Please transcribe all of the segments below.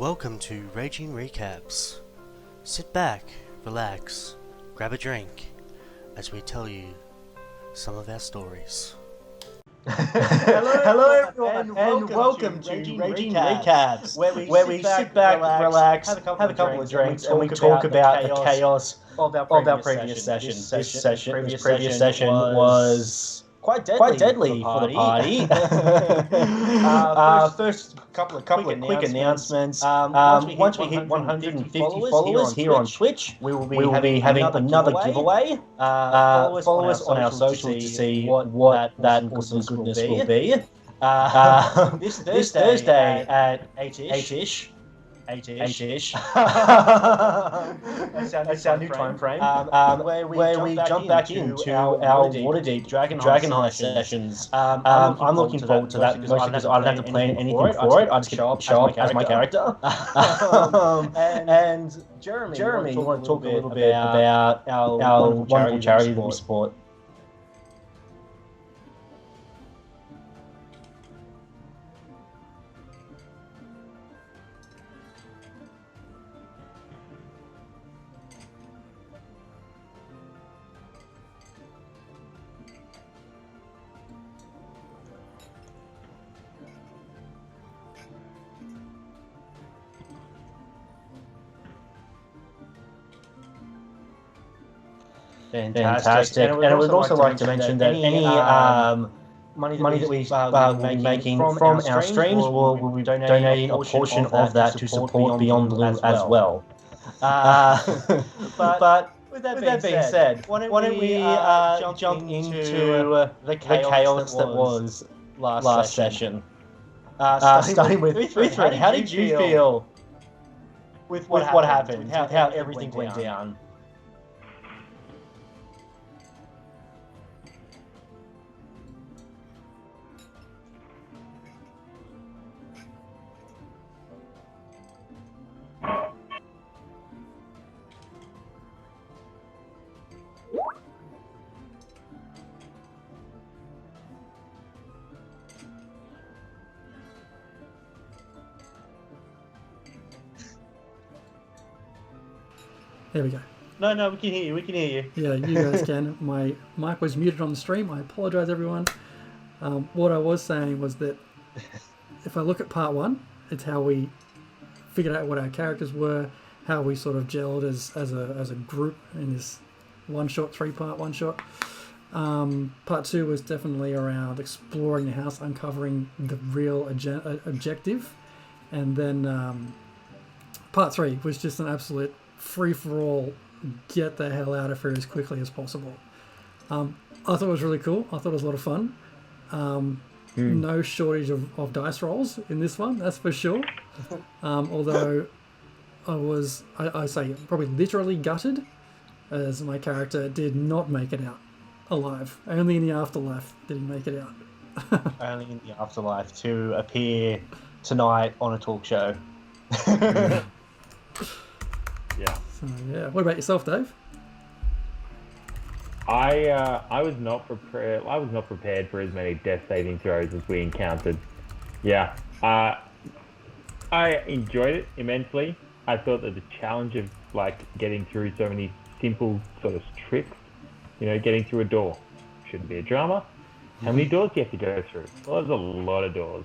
Welcome to Raging Recaps. Sit back, relax, grab a drink as we tell you some of our stories. Hello everyone, and welcome to Raging Recaps, where we sit back, relax, have a couple of drinks, and we talk about the chaos of our previous session. This previous session was quite deadly for the party. First, couple of quick announcements. Once we hit 150 followers here on Twitch, we will be having another giveaway. Follow us on our socials to see what that awesome goodness will be. This Thursday at 8-ish. That's our new time frame. Where we jump back into our Waterdeep Dragon Heist sessions. I'm looking forward to that mostly because I don't have to plan anything for it. I just show up as my character. And Jeremy, you want to talk a little bit about our wonderful charity that we support? Fantastic. And I would also like to mention that any money that we will be making from our streams, we'll be donating a portion of that to support Beyond Blue as well. But with that being said, why don't we jump into the chaos that was last session? Starting with Threenale, how did you feel with what happened, how everything went down? There we go. No, we can hear you. Yeah, you guys can. My mic was muted on the stream. I apologise, everyone. What I was saying was that if I look at part one, it's how we figured out what our characters were, how we sort of gelled as a group in this three-part one-shot. Part two was definitely around exploring the house, uncovering the real objective. And then part three was just an absolute free-for-all, get the hell out of here as quickly as possible. I thought it was really cool. I thought it was a lot of fun. No shortage of dice rolls in this one, that's for sure. Although I say probably literally gutted, as my character did not make it out alive. Only in the afterlife did he make it out. Only in the afterlife to appear tonight on a talk show. Yeah. So yeah. What about yourself, Dave? I was not prepared. I was not prepared for as many death saving throws as we encountered. Yeah. I enjoyed it immensely. I thought that the challenge of getting through so many simple sort of tricks, getting through a door, shouldn't be a drama. How many doors do you have to go through? Well, there's a lot of doors,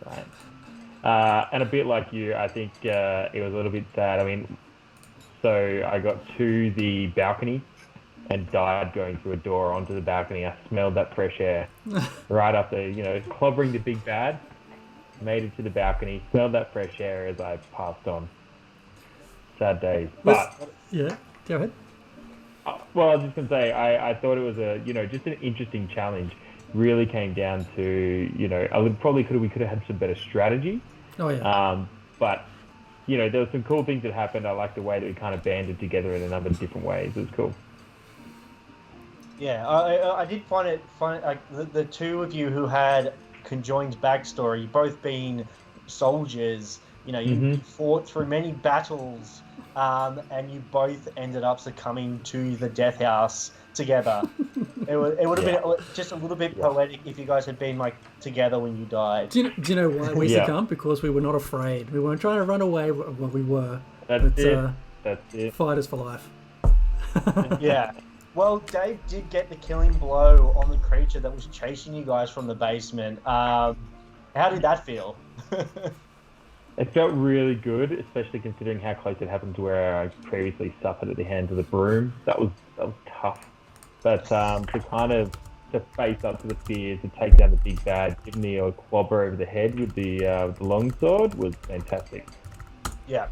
right? And a bit like you, I think it was a little bit sad. I mean, so I got to the balcony and died going through a door onto the balcony. I smelled that fresh air right after, clobbering the big bad. Made it to the balcony, smelled that fresh air as I passed on. Sad days. But yeah, go ahead. Well, I was just going to say, I thought it was just an interesting challenge. Really came down to, we could have had some better strategy. Oh, yeah. But there were some cool things that happened. I like the way that we kind of banded together in a number of different ways. It was cool. Yeah, I did find it the two of you who had conjoined backstory, both being soldiers. You fought through many battles, and you both ended up succumbing to the death house together. It would have been just a little bit poetic if you guys had been like together when you died. Do you know why we succumbed? Because we were not afraid. We weren't trying to run away. Well, we were. That's it. Fighters for life. Yeah. Well, Dave did get the killing blow on the creature that was chasing you guys from the basement. How did that feel? It felt really good, especially considering how close it happened to where I previously suffered at the hands of the broom. That was tough. But to face up to the fears, to take down the big bad, give me a clobber over the head with the longsword was fantastic. Yeah,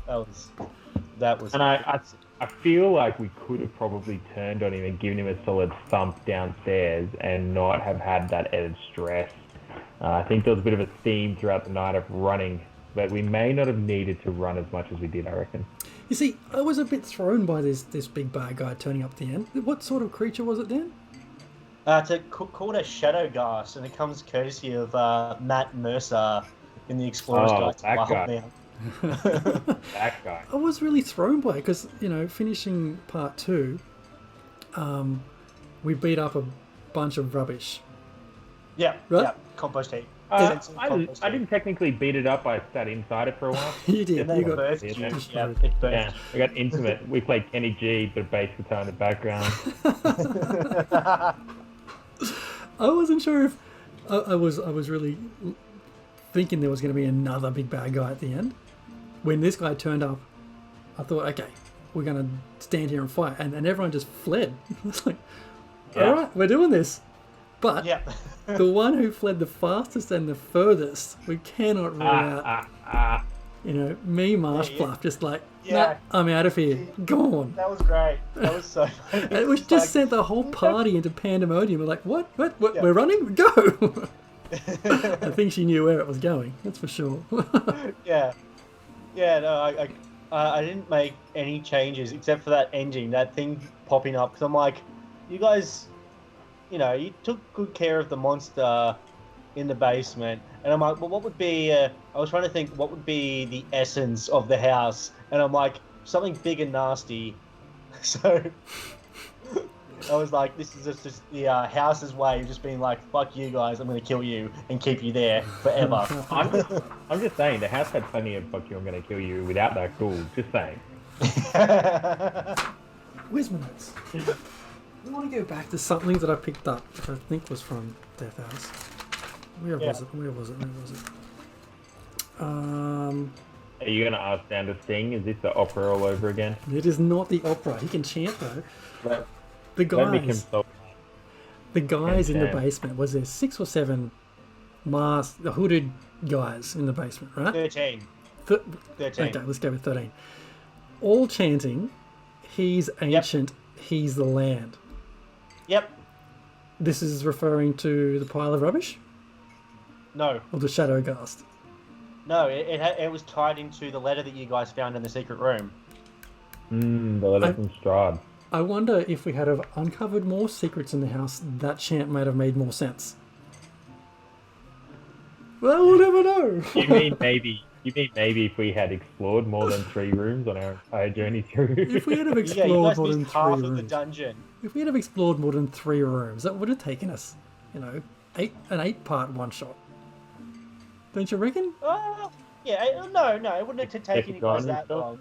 that was. And I feel like we could have probably turned on him and given him a solid thump downstairs and not have had that added stress. I think there was a bit of a theme throughout the night of running, but we may not have needed to run as much as we did, I reckon. You see, I was a bit thrown by this big bad guy turning up at the end. What sort of creature was it then? It's called a shadow ghast, and it comes courtesy of Matt Mercer in the Explorer's Guide to Wildman. That guy. I was really thrown by it because, finishing part 2, we beat up a bunch of rubbish. Yeah, right? Yeah, compost heap. I didn't technically beat it up. I sat inside it for a while. You did. And You got birthed it. you. Yeah, it birthed Yeah, we got intimate. We played Kenny G, but a bass guitar in the background. I wasn't sure if I was really thinking there was going to be another big bad guy at the end. When this guy turned up, I thought, okay, we're going to stand here and fight, and everyone just fled. It's like, all right, we're doing this. But the one who fled the fastest and the furthest, we cannot rule out. Me, Marshbluff, just like, nah, I'm out of here. Go on. That was great. That was so funny. And it just sent the whole party into pandemonium. We're like, what? We're running? Go! I think she knew where it was going. That's for sure. Yeah. No, I didn't make any changes except for that engine, that thing popping up. Because I'm like, you guys, you took good care of the monster in the basement. And I'm like, well, what would be, I was trying to think, what would be the essence of the house? And I'm like, something big and nasty. So I was like, this is just the house's way of just being like, fuck you guys, I'm going to kill you and keep you there forever. I'm just saying, the house had plenty of fuck you, I'm going to kill you without that cool. Just saying. Where's my notes? I want to go back to something that I picked up, which I think was from Death House. Where was it? Are you going to ask Dan to sing? Is this the opera all over again? It is not the opera. He can chant though. The guys in the basement, was there 6 or 7 masked, hooded guys in the basement, right? 13. 13. Okay, let's go with 13. All chanting, he's ancient, he's the land. Yep. This is referring to the pile of rubbish? No. Or the shadow ghast? No, it was tied into the letter that you guys found in the secret room. The letter from Strahd. I wonder if we had have uncovered more secrets in the house, that chant might have made more sense. Well, we'll never know. You mean maybe if we had explored more than 3 rooms on our entire journey through? If we had have explored more than 3 half rooms. Of the dungeon. If we had have explored more than 3 rooms, that would have taken us, an 8-part one-shot. Don't you reckon? No, it wouldn't have taken you guys that long.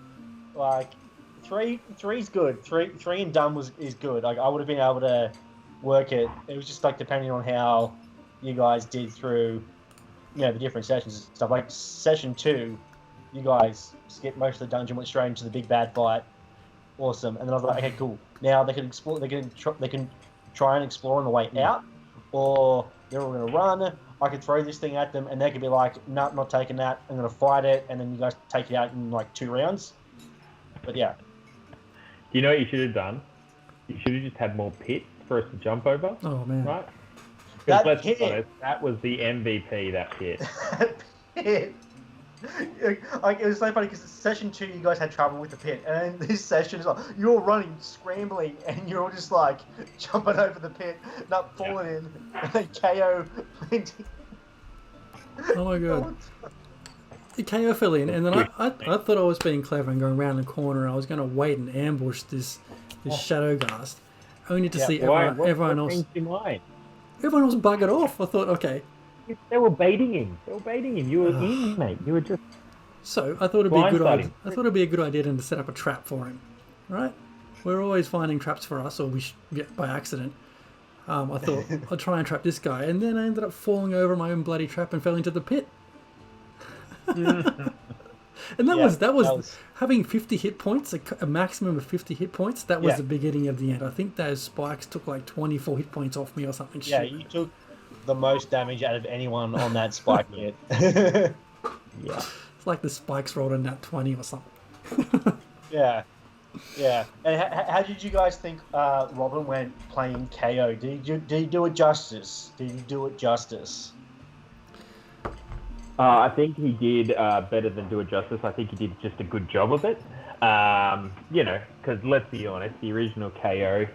Like, three's good. Three and done is good. Like, I would have been able to work it. It was just like depending on how you guys did through, the different sessions and stuff. Like session 2, you guys skipped most of the dungeon, went straight into the big bad fight. Awesome. And then I was like, okay, cool. Now they can explore. They can try and explore on the way out, or they're all gonna run. I could throw this thing at them, and they could be like, "No, not taking that. I'm gonna fight it," and then you guys take it out in like 2 rounds. But yeah. You know what you should have done? You should have just had more pits for us to jump over. Oh man! Right? Because let's be honest, that was the MVP. That pit. Pit. Like, it was so funny because session 2 you guys had trouble with the pit, and then this session is like you're running, scrambling, and you're all just like jumping over the pit, not falling in, and then KO plenty. Oh my god. The KO fell in, and then I thought I was being clever and going around the corner. I was going to wait and ambush this shadow ghast, only to see Why? everyone What else. brings to mind? Everyone else buggered off. I thought, okay. They were baiting him. You were in, mate. You were just So I thought it'd be a good idea. blindsiding. I thought it'd be a good idea then to set up a trap for him, right? We're always finding traps for us, or we get by accident. I thought I'd try and trap this guy, and then I ended up falling over my own bloody trap and fell into the pit. And that was having 50 hit points, a maximum of 50 hit points. That was the beginning of the end. I think those spikes took like 24 hit points off me or something. Yeah, shit. you took the most damage out of anyone on that spike hit. Yeah, it's like the spikes rolled a nat 20 or something. Yeah. And how did you guys think Robin went playing KO? Did he do it justice? I think he did better than do it justice. I think he did just a good job of it. Because let's be honest, the original KO,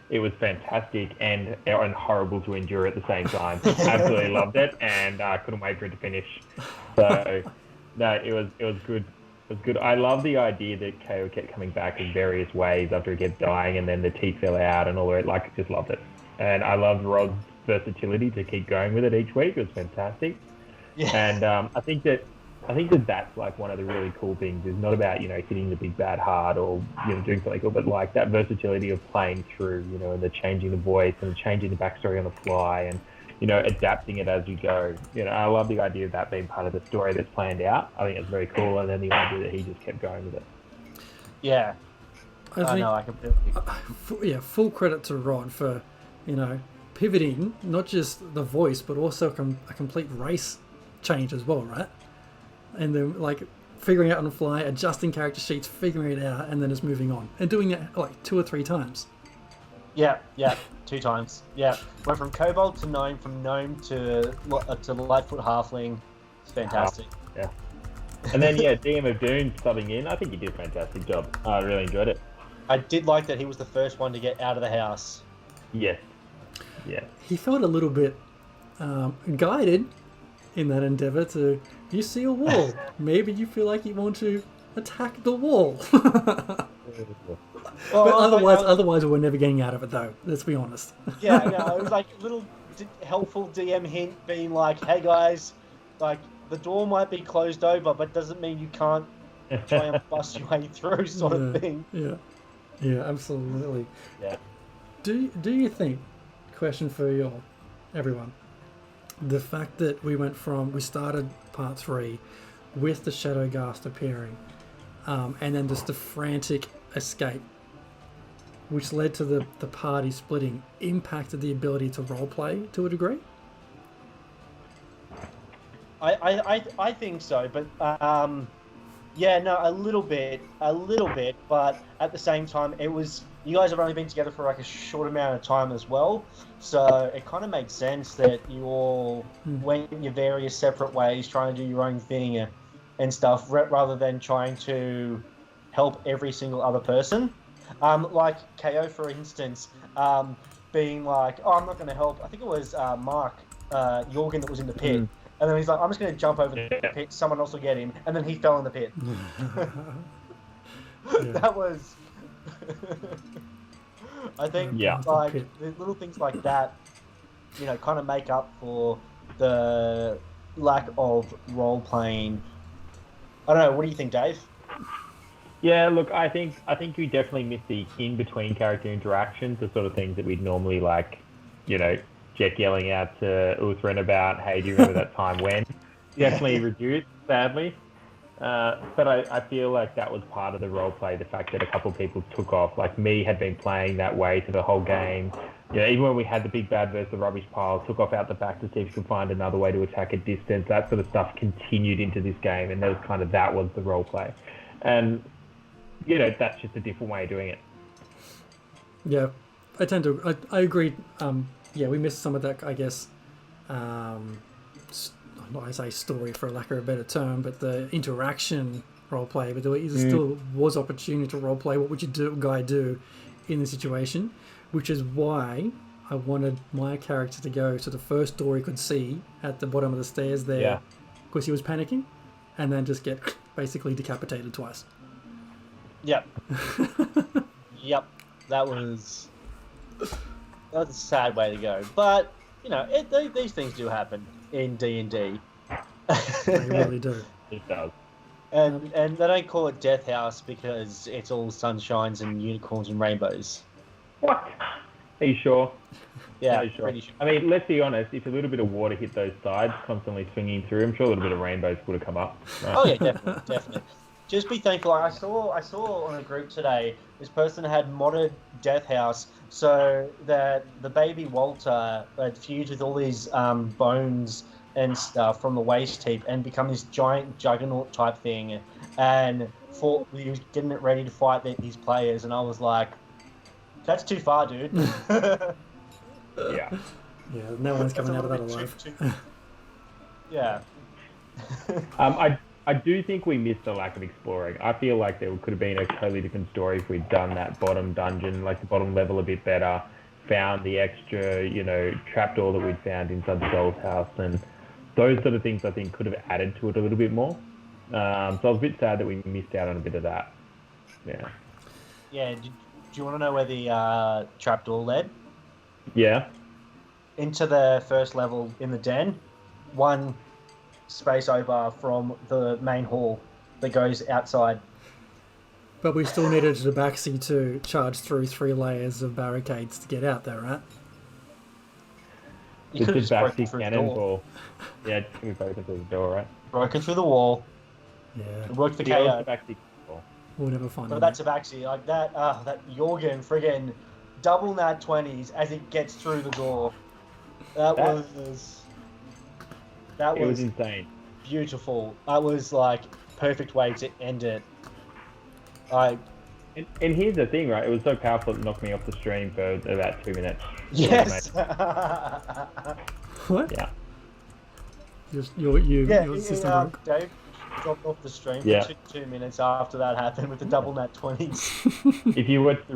it was fantastic and horrible to endure at the same time. Absolutely loved it, and couldn't wait for it to finish. So, no, it was good. It was good. I love the idea that KO kept coming back in various ways after he kept dying, and then the teeth fell out and all that. Like, just loved it. And I loved Rod's versatility to keep going with it each week. It was fantastic. Yeah. And I think that that's like one of the really cool things. It's not about hitting the big bad hard or doing something cool, but like that versatility of playing through, and the changing the voice and changing the backstory on the fly and adapting it as you go. I love the idea of that being part of the story that's planned out. I think it's very cool, and then the idea that he just kept going with it. Yeah, I completely. Full credit to Rod for pivoting not just the voice but also a complete race change as well, right? And then like figuring out on the fly, adjusting character sheets, figuring it out, and then just moving on and doing it like 2 or 3 times. Yeah, 2 times. Yeah, went from kobold to gnome, from gnome to Lightfoot halfling. It's fantastic. Yeah. And then DM of Doom subbing in. I think he did a fantastic job. I really enjoyed it. I did like that he was the first one to get out of the house. Yes. Yeah. He felt a little bit guided in that endeavor to. You see a wall. Maybe you feel like you want to attack the wall. But otherwise, we're never getting out of it, though. Let's be honest. Yeah, it was like a little helpful DM hint being like, hey guys, like the door might be closed over, but doesn't mean you can't try and bust your way through, sort of thing. Yeah, absolutely. Yeah. Do you think? Question for everyone. The fact that we started part 3 with the Shadowghast appearing, and then just the frantic escape, which led to the party splitting, impacted the ability to roleplay to a degree? I think so, but a little bit, but at the same time, you guys have only been together for like a short amount of time as well, so it kind of makes sense that you all went your various separate ways, trying to do your own thing and stuff, rather than trying to help every single other person. Like KO, for instance, being like, oh, I'm not going to help. I think it was Mark Jorgen that was in the pit. And then he's like, I'm just going to jump over the pit, someone else will get him. And then he fell in the pit. That was... I think like the little things like that, kind of make up for the lack of role-playing. I don't know, what do you think, Dave? Yeah, look, I think we definitely missed the in-between character interactions, the sort of things that we'd normally like, Jack yelling out to Uthrin about, hey, do you remember that time when? Definitely reduced, sadly. But I feel like that was part of the role play, the fact that a couple of people took off. Like me had been playing that way to the whole game. Even when we had the big bad versus the rubbish pile, took off out the back to see if you could find another way to attack at distance. That sort of stuff continued into this game, and that was the role play. And, that's just a different way of doing it. Yeah, I agree. We missed some of that, I guess, I say story for lack of a better term, but the interaction roleplay, but there still was opportunity to roleplay. What would guy do in the situation? Which is why I wanted my character to go to the first door he could see at the bottom of the stairs there, because he was panicking, and then just get basically decapitated twice. Yep. Yep. That was That's a sad way to go. But, you know, these things do happen in D&D. They really do. It does. And they don't call it Death House because it's all sunshines and unicorns and rainbows. What? Are you sure? Yeah, No, sure. pretty sure. I mean, let's be honest. If a little bit of water hit those sides, constantly swinging through, I'm sure a little bit of rainbows would have come up. Oh yeah, definitely. Just be thankful. I saw on a group today, this person had modded Death House so that the baby Walter had fused with all these bones and stuff from the waste heap and become this giant juggernaut type thing, and he was getting it ready to fight these players, and I was like, that's too far, dude. Yeah. Yeah, no one's coming out of that alive. Yeah. I do think we missed the lack of exploring. I feel like there could have been a totally different story if we'd done that bottom dungeon, like the bottom level a bit better, found the extra, trapdoor that we'd found inside the doll's house, and those sort of things I think could have added to it a little bit more. So I was a bit sad that we missed out on a bit of that. Yeah. Yeah, do you want to know where the trapdoor led? Yeah. Into the first level in the den, one space over from the main hall that goes outside. But we still needed a tabaxi to charge through 3 layers of barricades to get out there, right? You could have just broken through the door. Cannonball. Yeah, we broken through the door, right? Broken through the wall. Yeah. It worked for KO. We'll never find But it. that's tabaxi. Like that Jorgen friggin' double nat 20s as it gets through the door. That was insane. Beautiful. That was like perfect way to end it. And here's the thing, right? It was so powerful it knocked me off the stream for about 2 minutes. Yes. What? Yeah. Just your system broke. Dave dropped off the stream for 2 minutes after that happened with the double nat 20s. If you watch the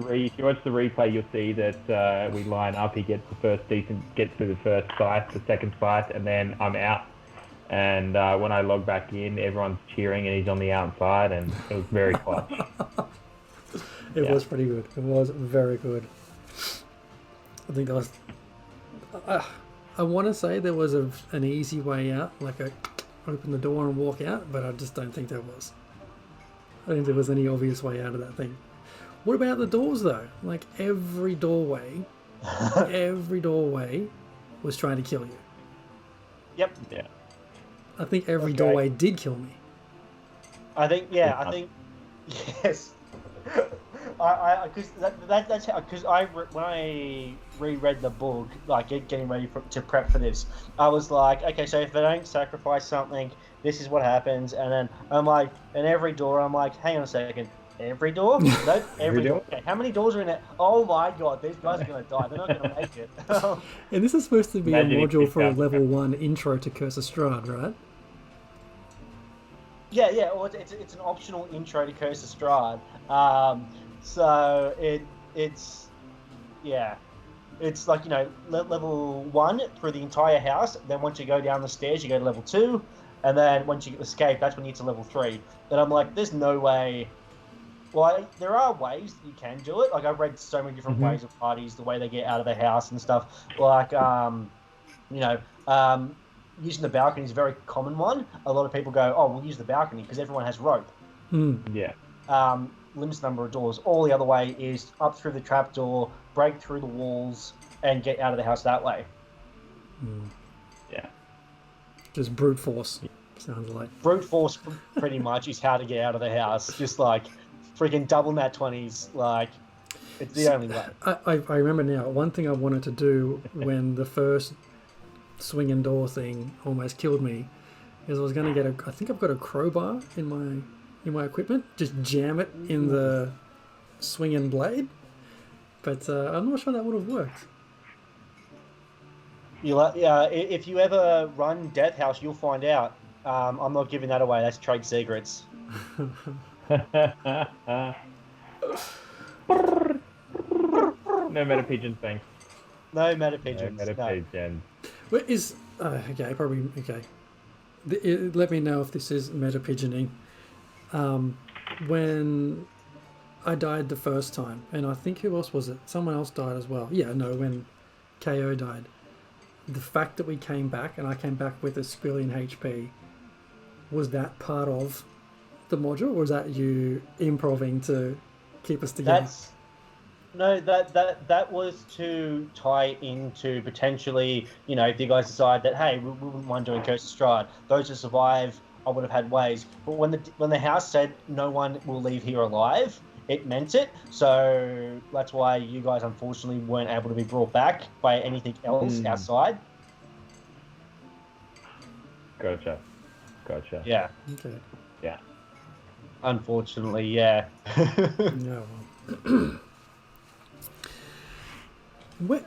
replay, you'll see that we line up. He gets through the first fight, the second fight, and then I'm out. And when I log back in, everyone's cheering, and he's on the outside, and it was very clutch. It was pretty good. It was very good. I think that was. I want to say there was an easy way out, like open the door and walk out, but I just don't think there was. I don't think there was any obvious way out of that thing. What about the doors though? Like every doorway was trying to kill you. Yep. Yeah. I think every doorway did kill me. I think yes. That's how, because when I reread the book, like getting ready to prep for this, I was like, okay, so if they don't sacrifice something, this is what happens. And then I'm like, and every door, I'm like, hang on a second, every door? No, every door. Okay, how many doors are in it? Oh my god, these guys are gonna die. They're not gonna make it. And this is supposed to be a module for a level 1 intro to Curse of Strahd, right? Yeah. Well, it's an optional intro to Curse of Strahd. So it's like, level 1 for the entire house. Then once you go down the stairs, you go to level 2, and then once you escape, that's when you get to level 3. And I'm like, there's no way. Well, there are ways that you can do it. Like, I've read so many different ways of parties, the way they get out of the house and stuff. Like, using the balcony is a very common one. A lot of people go, oh, we'll use the balcony because everyone has rope. Yeah. Limited number of doors. All the other way is up through the trapdoor, break through the walls, and get out of the house that way. Yeah. Just brute force, sounds like. Brute force, pretty much, is how to get out of the house. Just like freaking double nat 20s. Like, it's the only way. I remember now, one thing I wanted to do when the first swinging door thing almost killed me is I was going to I think I've got a crowbar in my equipment, just jam it in the swinging blade, but I'm not sure that would have worked. If you ever run Death House, you'll find out. I'm not giving that away. That's trade secrets. No meta pigeons, thanks. No meta pigeons. No meta pigeons. What is okay? Probably okay. Let me know if this is meta pigeoning. When I died the first time, and I think who else was it? Someone else died as well. Yeah, no, when KO died. The fact that we came back, and I came back with a squillion HP, was that part of the module, or was that you improving to keep us together? That was to tie into potentially, if you guys decide that, hey, we wouldn't mind doing Curse of Strahd, those who survive, I would have had ways. But when the house said no one will leave here alive, it meant it. So that's why you guys unfortunately weren't able to be brought back by anything else outside. Gotcha. Yeah. Okay. Yeah. Unfortunately, yeah. No. Where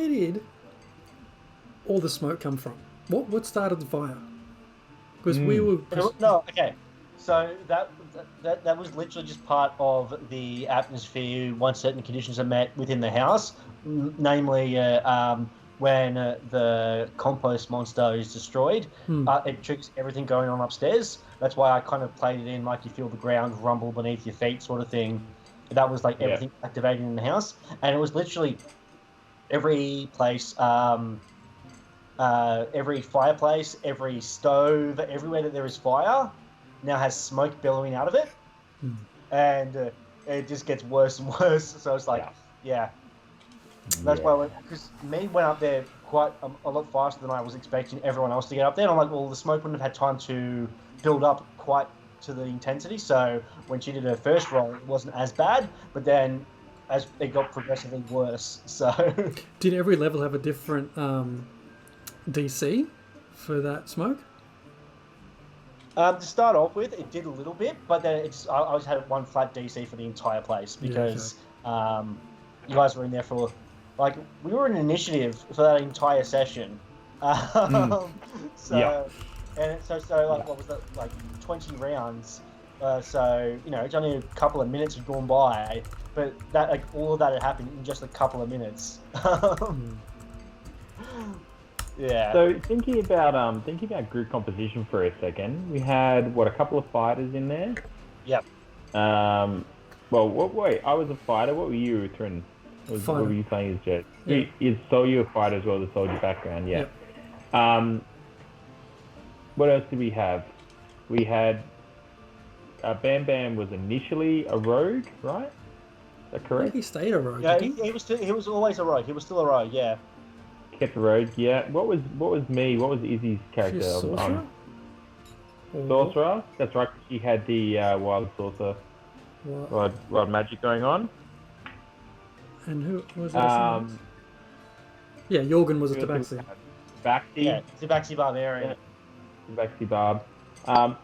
did all the smoke come from? What started the fire? Because we were... No, okay. So that was literally just part of the atmosphere once certain conditions are met within the house, namely when the compost monster is destroyed, it triggers everything going on upstairs. That's why I kind of played it in like you feel the ground rumble beneath your feet sort of thing. That was like everything activating in the house. And it was literally every place, every fireplace, every stove, everywhere that there is fire now has smoke billowing out of it. And it just gets worse and worse. So it's like, That's why, because me went up there quite a lot faster than I was expecting everyone else to get up there. And I'm like, well, the smoke wouldn't have had time to build up quite to the intensity. So when she did her first roll, it wasn't as bad. But then as it got progressively worse. So did every level have a different DC for that smoke? To start off with, it did a little bit, but then I always had one flat DC for the entire place because you guys were in there for, like, we were in initiative for that entire session. So what was that, like 20 rounds? So it's only a couple of minutes had gone by, but that all of that had happened in just a couple of minutes. Yeah. So thinking about group composition for a second, we had a couple of fighters in there. Yep. Wait, I was a fighter. What were you, Trin? What were you playing as Jet? Yeah. You a fighter as well, the soldier background. Yeah. Yep. What else did we have? We had Bam Bam was initially a rogue, right? Is that correct? He stayed a rogue. Yeah, he was always a rogue. He was still a rogue. Yeah. Kept a rogue. Yeah. What was me? What was Izzy's character? Sorcerer? Sorcerer. That's right. She had the wild sorcerer, wild magic going on. And who was that? Yeah, Jorgen was a Tabaxi. Tabaxi. Yeah, Tabaxi Barbarian. Yeah. Tabaxi Barb.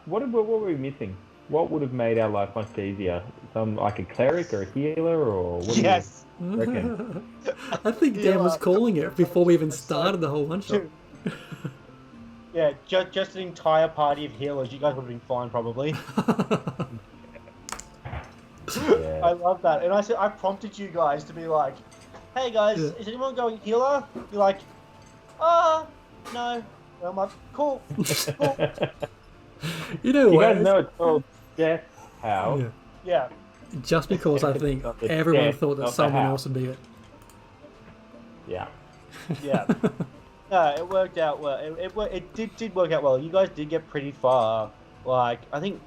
What were we missing? What would have made our life much easier? Like a cleric or a healer or what? Yes. Do you reckon? I think Dan was calling it before we even started the whole one-shot. Yeah, just an entire party of healers. You guys would have been fine, probably. Yeah. I love that. And I prompted you guys to be like, hey guys, is anyone going healer? You're like, no. And I'm like, cool. You know You what? guys know it's called Death House. Yeah. Just because I think everyone thought that someone else would be it. Yeah. Yeah. No, it worked out well. It did work out well. You guys did get pretty far. Like, I think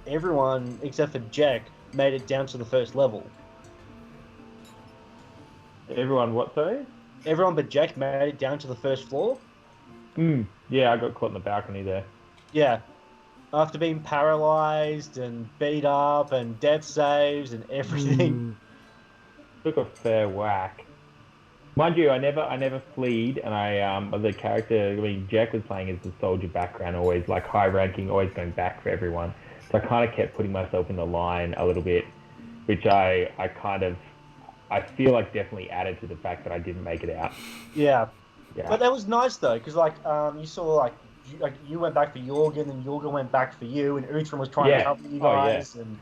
everyone except for Jack made it down to the first level. Everyone what, sorry? Everyone but Jack made it down to the first floor. Yeah, I got caught in the balcony there. Yeah. After being paralyzed and beat up and death saves and everything. Took a fair whack. Mind you, I never fleed, and the character, Jack was playing as the soldier background, always like high ranking, always going back for everyone. So I kind of kept putting myself in the line a little bit, which I feel like definitely added to the fact that I didn't make it out. Yeah. Yeah. But that was nice though, because you saw you went back for Jorgen, and Jorgen went back for you, and Uhtred was trying to cover you guys, and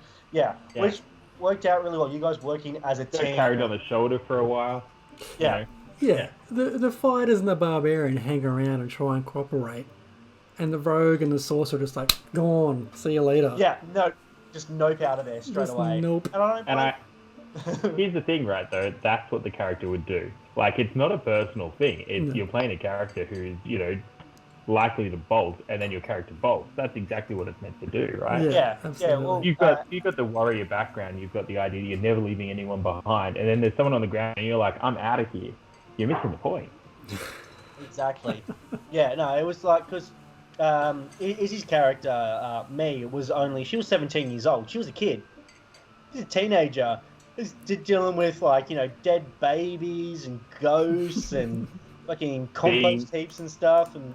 which worked out really well. You guys working as a team. Carried on the shoulder for a while. Yeah. Yeah, the fighters and the barbarian hang around and try and cooperate, and the rogue and the sorcerer just like, go on, see you later. Yeah, no, just nope out of there straight Just away. nope. Here's the thing, right? Though that's what the character would do. Like, it's not a personal thing. It's you're playing a character who's likely to bolt, and then your character bolts. That's exactly what it's meant to do, right? Yeah. Well, you've got the warrior background. You've got the idea you're never leaving anyone behind, and then there's someone on the ground, and you're like, I'm out of here. You're missing the point. Exactly. Yeah. No, it was like because Izzy's character, me, she was 17 years old. She was a kid. She's a teenager. Is dealing with dead babies and ghosts and fucking compost heaps and stuff, and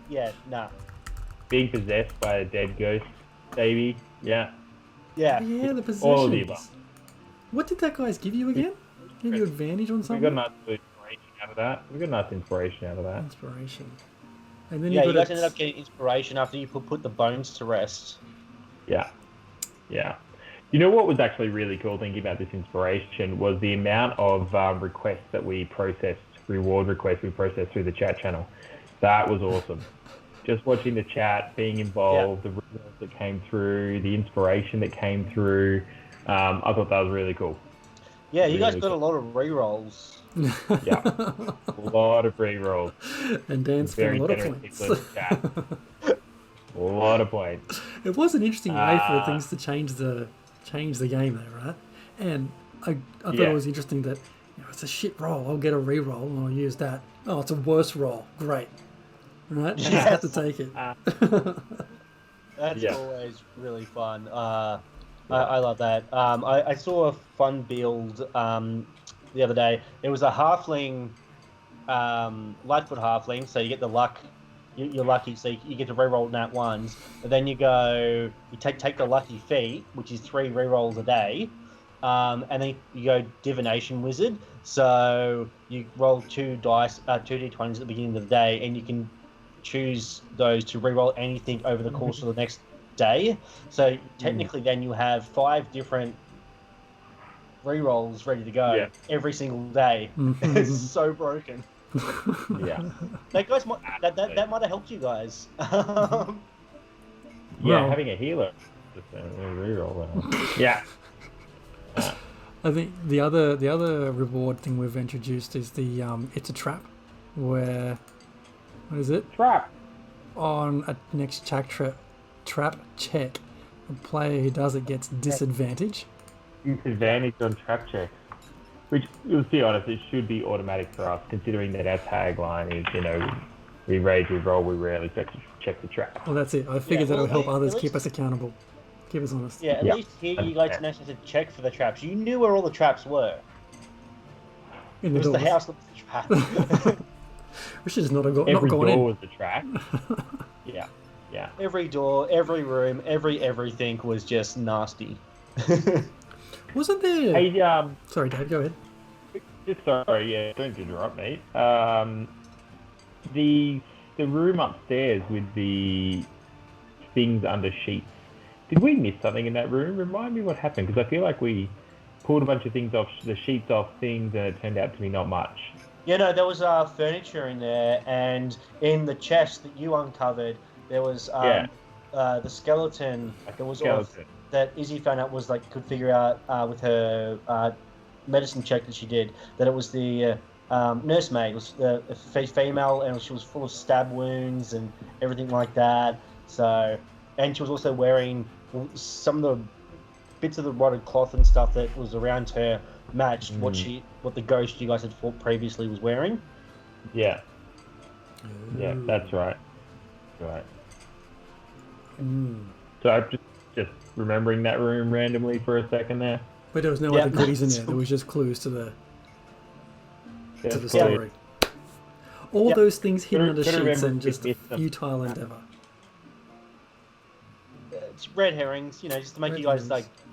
being possessed by a dead ghost baby. The possessions. All of the above. What did that guys give you again? Give you advantage on something? We got enough inspiration out of that. Inspiration. And then you guys ended up getting inspiration after you put the bones to rest. Yeah. You know what was actually really cool thinking about this inspiration was the amount of requests that we processed, reward requests we processed through the chat channel. That was awesome. Just watching the chat, being involved, the results that came through, the inspiration that came through. I thought that was really cool. Yeah, you guys got a lot of rerolls. Yeah, a lot of rerolls. And Dan's for a lot of points. A lot of points. It was an interesting way for things to change the game though, right? And I thought it was interesting that it's a shit roll. I'll get a re-roll and I'll use that. Oh, it's a worse roll. Great. Right? Yes. I have to take it. That's always really fun. I love that. I saw a fun build the other day. It was a halfling, Lightfoot halfling, so you get the luck. You're lucky, so you get to reroll nat ones. And then you take the lucky feat, which is 3 rerolls a day. And then you go divination wizard. So you roll 2 dice, 2 d20s at the beginning of the day, and you can choose those to reroll anything over the course of the next day. So technically, then you have 5 different rerolls ready to go every single day. It's so broken. That guys that might have helped you guys. Having a healer. Just a reroll. I think the other reward thing we've introduced is the it's a trap, where what is it? Trap. On a next trap check, a player who does it gets disadvantage. Disadvantage on trap checks. Which, let's be honest, it should be automatic for us, considering that our tagline is, we rage, we roll, we rarely check the trap. Well, that's it. I figured that'll help others keep us accountable, keep us honest. Yeah, at least here you guys didn't have to check for the traps. You knew where all the traps were. It was the house that was the trap. We should just not have gone Every door in. Was the trap. Yeah. Every door, every room, everything was just nasty. Wasn't there? Hey, sorry, Dave. Go ahead. Sorry, don't interrupt me. The room upstairs with the things under sheets. Did we miss something in that room? Remind me what happened, because I feel like we pulled a bunch of things off the sheets off things, and it turned out to be not much. Yeah, no, there was furniture in there, and in the chest that you uncovered, there was the skeleton. There was that Izzy found out was could figure out with her medicine check that she did, that it was the nursemaid. It was the female, and she was full of stab wounds and everything like that. So, and she was also wearing some of the bits of the rotted cloth and stuff that was around her matched what the ghost you guys had fought previously was wearing. Yeah. Yeah, that's right. Right. So I'm just remembering that room randomly for a second there. But there was no other goodies in there. There was just clues to the story. All those things hidden under sheets and just a futile endeavor. It's red herrings, just to make you guys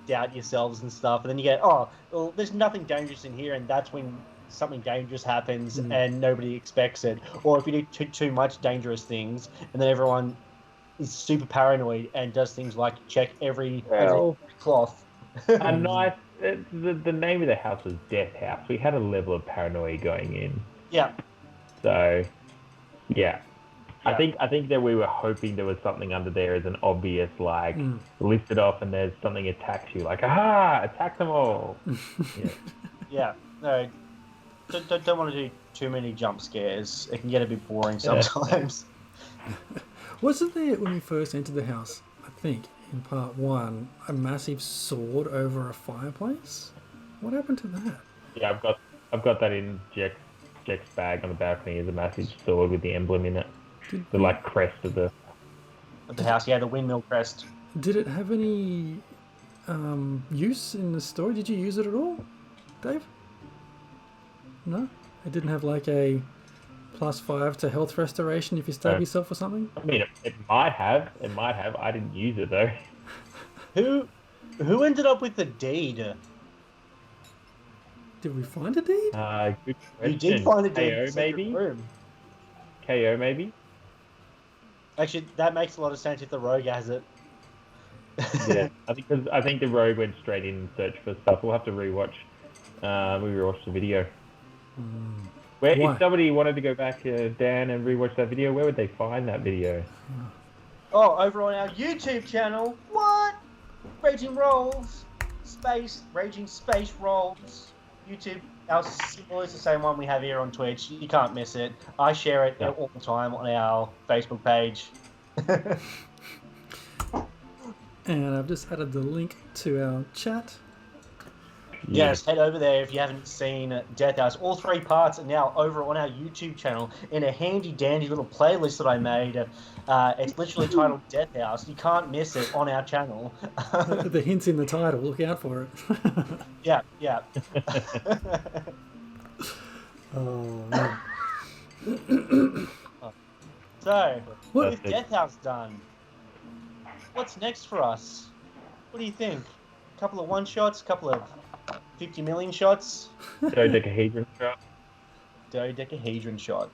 doubt yourselves and stuff. And then you get, well, there's nothing dangerous in here, and that's when something dangerous happens and nobody expects it. Or if you do too much dangerous things, and then everyone is super paranoid and does things like check every cloth. A nice. The name of the house was Death House. We had a level of paranoia going in. Yeah. So, yeah. I think that we were hoping there was something under there as an obvious, like, lift it off and there's something attacks you, like, aha, attack them all. Yeah. No, don't want to do too many jump scares. It can get a bit boring sometimes. Wasn't there, when we first entered the house, I think, in part 1, a massive sword over a fireplace? What happened to that? Yeah, I've got that in Jack's bag on the balcony as a massive sword with the emblem in it. The like crest of the house. Yeah, the windmill crest. Did it have any use in the story? Did you use it at all, Dave? No? It didn't have like a +5 to health restoration if you stab yourself or something? I mean, it might have. I didn't use it though. Who ended up with the deed? Did we find a deed? Good question. You did find a deed. KO maybe. KO maybe. Actually, that makes a lot of sense if the rogue has it. Yeah, I think the rogue went straight in and searched for stuff. We'll have to rewatch. We rewatched the video. If somebody wanted to go back, Dan, and rewatch that video, where would they find that video? Oh, over on our YouTube channel. What? Raging Rolls. Raging Space Rolls. YouTube. Our symbol is the same one we have here on Twitch. You can't miss it. I share it all the time on our Facebook page. And I've just added the link to our chat. Yes, head over there if you haven't seen Death House. All 3 parts are now over on our YouTube channel in a handy dandy little playlist that I made. It's literally titled Death House. You can't miss it on our channel. The hint's in the title. Look out for it. Yeah. Oh, man. So, with Death House done, what's next for us? What do you think? A couple of one-shots? A couple of 50 million shots? Dodecahedron shot. Dodecahedron shot.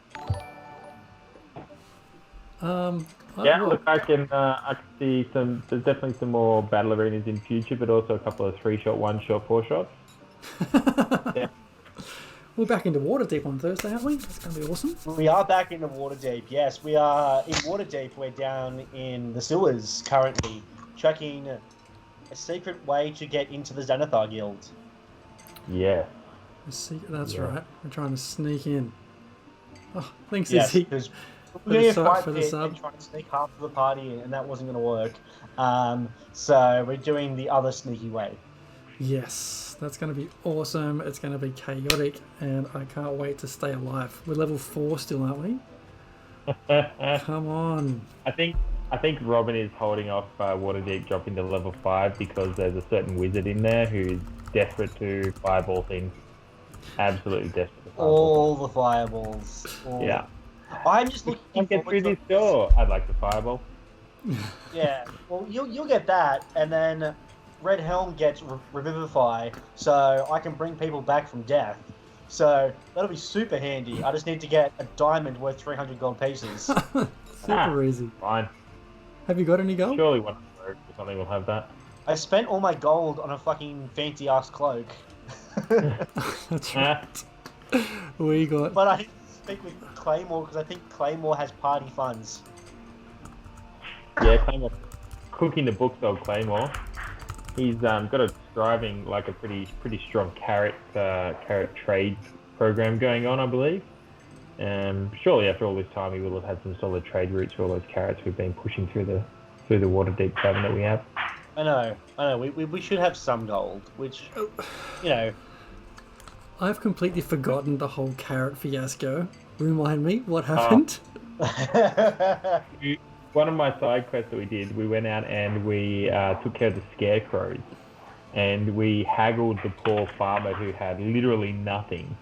Look, I can see there's definitely some more battle arenas in future, but also a couple of 3-shot, 1-shot, 4-shots. Yeah. We're back into Waterdeep on Thursday, aren't we? That's going to be awesome. We are back into Waterdeep, yes. We are in Waterdeep. We're down in the sewers currently, tracking a secret way to get into the Xanathar Guild. Yeah. That's right. We're trying to sneak in. Oh, thanks, yes, Izzy. Because we were trying to sneak half of the party, and that wasn't going to work. So we're doing the other sneaky way. Yes, that's going to be awesome. It's going to be chaotic, and I can't wait to stay alive. We're level 4 still, aren't we? Come on. I think Robin is holding off Waterdeep dropping to level 5 because there's a certain wizard in there who's desperate to fireball things. Absolutely desperate to fireball all the fireballs. Yeah. I'm just looking get through this door. I'd like to fireball. Yeah. Well, you'll get that, and then Red Helm gets Revivify, so I can bring people back from death. So that'll be super handy. I just need to get a diamond worth 300 gold pieces. Super easy. Fine. Have you got any gold? Surely one or something will have that. I spent all my gold on a fucking fancy-ass cloak. That's right. We got... But I didn't speak with Claymore because I think Claymore has party funds. Yeah, Claymore. Cooking the books, old Claymore. He's got a driving like a pretty strong carrot trade program going on, I believe. Surely after all this time, he will have had some solid trade routes for all those carrots we've been pushing through the Waterdeep tavern that we have. I know. We should have some gold, which, you know. I've completely forgotten the whole carrot fiasco. Remind me, what happened? One of my side quests that we did, we went out and we took care of the scarecrows, and we haggled the poor farmer who had literally nothing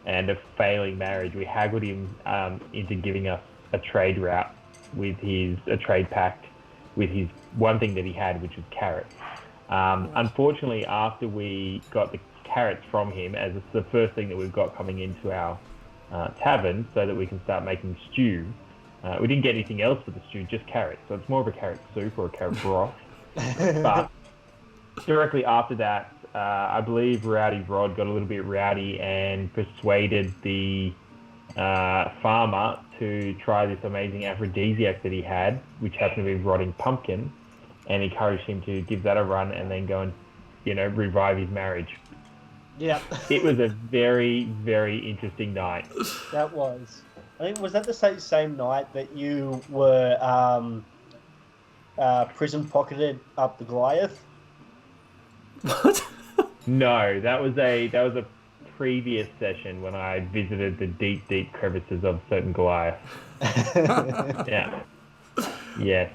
and a failing marriage. We haggled him into giving us a trade route with a trade pact with his one thing that he had, which was carrots. Unfortunately, after we got the carrots from him, as it's the first thing that we've got coming into our tavern, so that we can start making stew. We didn't get anything else for the stew, just carrots. So it's more of a carrot soup or a carrot broth. But directly after that, I believe Rowdy Rod got a little bit rowdy and persuaded the farmer to try this amazing aphrodisiac that he had, which happened to be rotting pumpkin, and encouraged him to give that a run and then go and, revive his marriage. Yeah. It was a very, very interesting night. That was. I think, was that the same night that you were prison pocketed up the Goliath? What? No, that was a previous session when I visited the deep, deep crevices of certain Goliath. Yeah. Yes.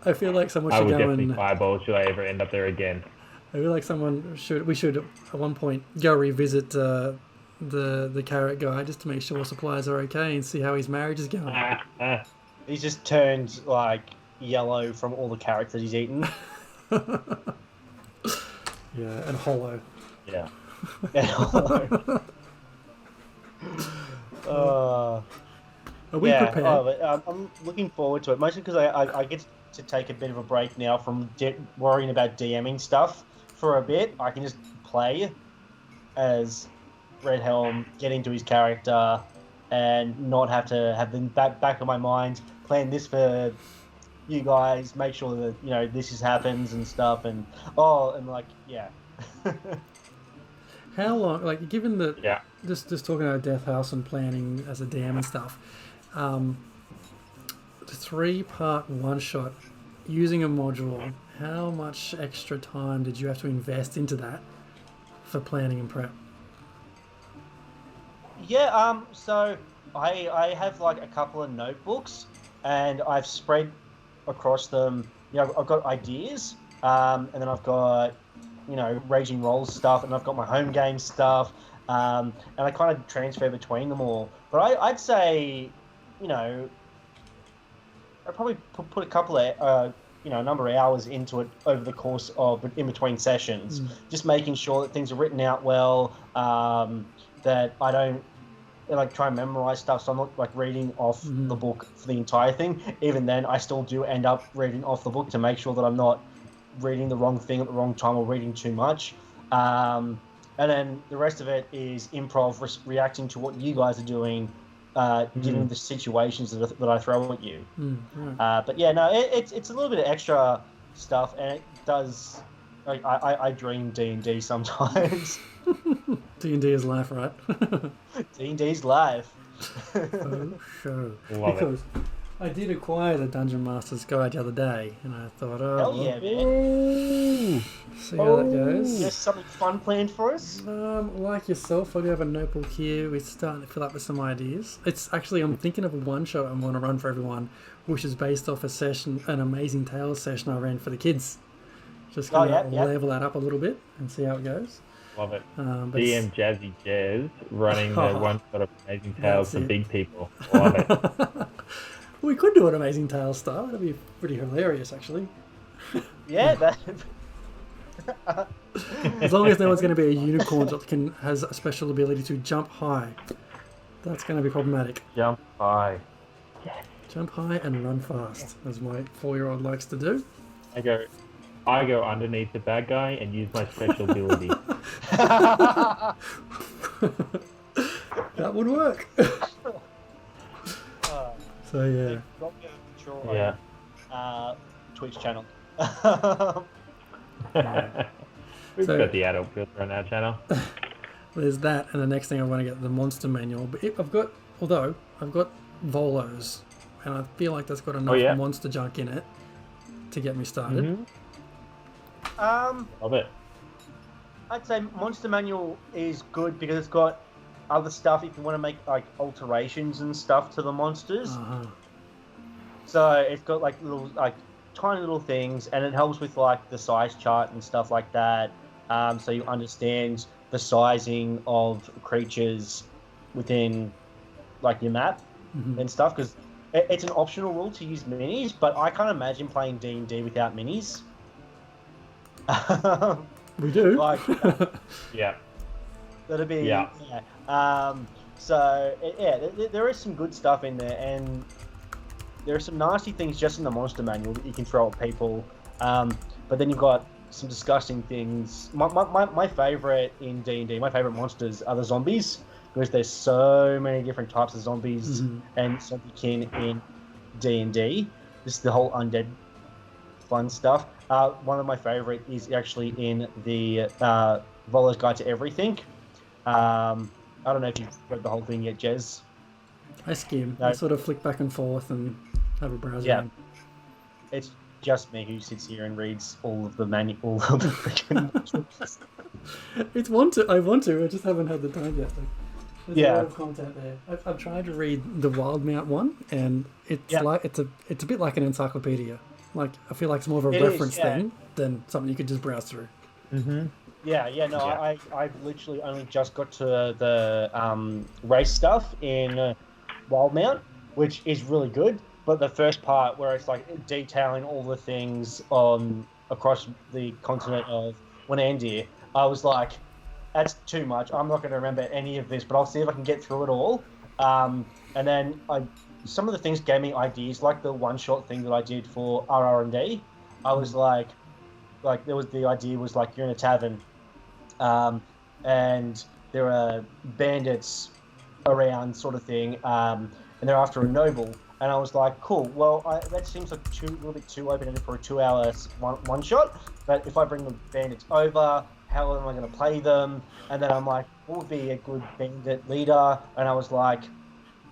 I feel like someone I should would go definitely and... fireball should I ever end up there again. I feel like we should at one point go revisit the carrot guy just to make sure supplies are okay and see how his marriage is going. He's just turned like yellow from all the carrots that he's eaten. Yeah, and hollow. Yeah. And hollow. Are we prepared? I'm looking forward to it, mostly because I get to take a bit of a break now from worrying about DMing stuff for a bit. I can just play as Red Helm, get into his character, and not have to have the back of my mind plan this for you guys, make sure that this happens and stuff, and yeah. How long, like, given that, Yeah. just talking about Death House and planning as a DM and stuff, the 3-part one-shot, using a module, how much extra time did you have to invest into that for planning and prep? Yeah, so I have like a couple of notebooks, and I've spread across them, I've got ideas, and then I've got, Raging Rolls stuff, and I've got my home game stuff, and I kind of transfer between them all. But I'd say, I probably put a couple of, a number of hours into it over the course of, in between sessions, just making sure that things are written out well, that I don't, try and memorize stuff, so I'm not reading off the book for the entire thing. Even then, I still do end up reading off the book to make sure that I'm not reading the wrong thing at the wrong time or reading too much. And then the rest of it is improv, reacting to what you guys are doing, given the situations that I throw at you. Right. But yeah, no, it's a little bit of extra stuff, and it does. I dream D&D sometimes. D&D is life, right? D&D's life. Oh, sure. Love because I did acquire the Dungeon Master's Guide the other day, and I thought, Hell yeah, man. See how that goes. There's something fun planned for us? Like yourself, I do have a notebook here. We're starting to fill up with some ideas. It's actually, I'm thinking of a one-shot I'm going to run for everyone, which is based off an Amazing Tales session I ran for the kids. Just going to level that up a little bit and see how it goes. Love it. DM Jazzy Jazz running the one shot of Amazing Tales for big people. Love it. We could do an Amazing Tales style. That'd be pretty hilarious, actually. Yeah, that. As long as there was going to be a unicorn that has a special ability to jump high, that's going to be problematic. Jump high. Yes. Jump high and run fast, as my 4-year-old likes to do. I go underneath the bad guy and use my special ability. That would work. So yeah. Twitch channel. We've got the adult filter on our channel. There's that, and the next thing I want to get the monster manual. But I've got Volos, and I feel like that's got enough monster junk in it to get me started. Love it. I'd say Monster Manual is good because it's got other stuff if you want to make alterations and stuff to the monsters. So it's got little tiny little things, and it helps with the size chart and stuff like that. So you understand the sizing of creatures within your map and stuff, because it's an optional rule to use minis, but I can't imagine playing D&D without minis. We do. Yeah. That'd be there is some good stuff in there, and there are some nasty things just in the monster manual that you can throw at people. But then you've got some disgusting things. My favorite in D&D, my favorite monsters are the zombies, because there's so many different types of zombies and zombie kin in D&D. This is the whole undead fun stuff. One of my favorite is actually in the Volo's Guide to Everything. I don't know if you've read the whole thing yet, Jez. I skim. No. I sort of flick back and forth and have a browse Yeah. around. It's just me who sits here and reads all of the freaking modules. I want to. I just haven't had the time yet. Like, there's a Yeah. lot of content there. I'm trying to read the Wildmount one, and it's Yeah. like it's a bit like an encyclopedia. Like I feel like it's more of a It is, reference yeah. thing than something you could just browse through. I literally only just got to the race stuff in Wildmount, which is really good. But the first part where it's like detailing all the things across the continent of Wenandir, I was like, that's too much. I'm not going to remember any of this, but I'll see if I can get through it all. And then some of the things gave me ideas, like the one-shot thing that I did for RR&D. I was like there was the idea was like you're in a tavern, and there are bandits around, sort of thing, and they're after a noble. And I was like, cool. Well, that seems like a little bit too open-ended for a 2-hour one shot. But if I bring the bandits over, how am I going to play them? And then I'm like, what would be a good bandit leader? And I was like,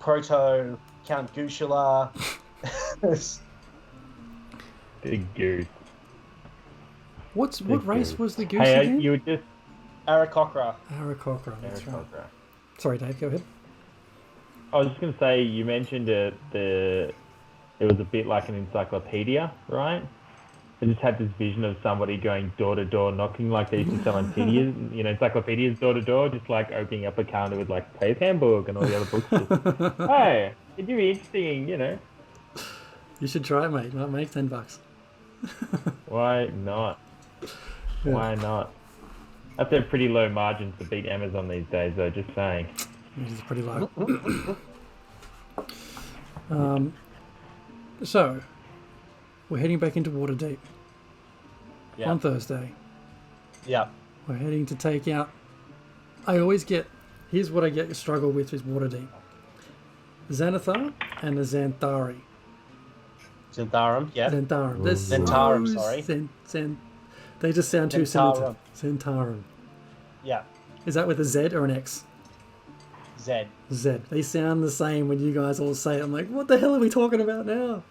Proto Count Gushula. Big goose. What Big race goose. was the goose Hey, again? you were just Aarakocra. Aarakocra, that's right. Aarakocra. Sorry, Dave, go ahead. I was just going to say, you mentioned it was a bit like an encyclopedia, right? I just had this vision of somebody going door to door knocking like they used to sell encyclopedias door to door, just like opening up a calendar with like Player's Handbook and all the other books. Just, hey, it'd be interesting, You should try it, mate. Might make $10. Why not? Yeah. Why not? That's a pretty low margin to beat Amazon these days, though, just saying. It is pretty low. So, we're heading back into Waterdeep Yeah. on Thursday. Yeah. We're heading to take out... Here's what I struggle with Waterdeep. Xanathar and the Xanthari. Zentharum, yeah. Xantharum. There's Zentarum, so- sorry. They just sound too similar. Zentarum. Xantarum. Yeah. Is that with a Z or an X? Zed. Z. They sound the same when you guys all say it. I'm like, what the hell are we talking about now?